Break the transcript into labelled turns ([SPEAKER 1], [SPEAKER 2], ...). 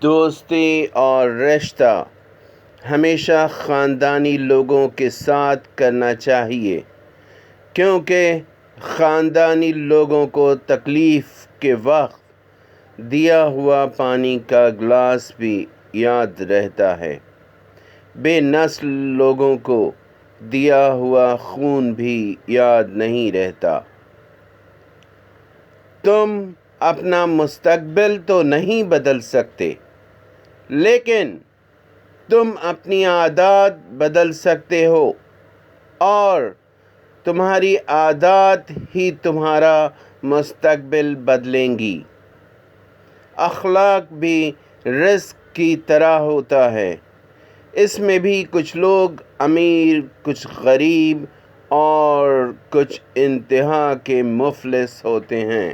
[SPEAKER 1] دوستی اور رشتہ ہمیشہ خاندانی لوگوں کے ساتھ کرنا چاہیے، کیونکہ خاندانی لوگوں کو تکلیف کے وقت دیا ہوا پانی کا گلاس بھی یاد رہتا ہے، بے نسل لوگوں کو دیا ہوا خون بھی یاد نہیں رہتا۔ تم اپنا مستقبل تو نہیں بدل سکتے، لیکن تم اپنی عادات بدل سکتے ہو، اور تمہاری عادات ہی تمہارا مستقبل بدلیں گی۔ اخلاق بھی رزق کی طرح ہوتا ہے، اس میں بھی کچھ لوگ امیر، کچھ غریب اور کچھ انتہا کے مفلس ہوتے ہیں۔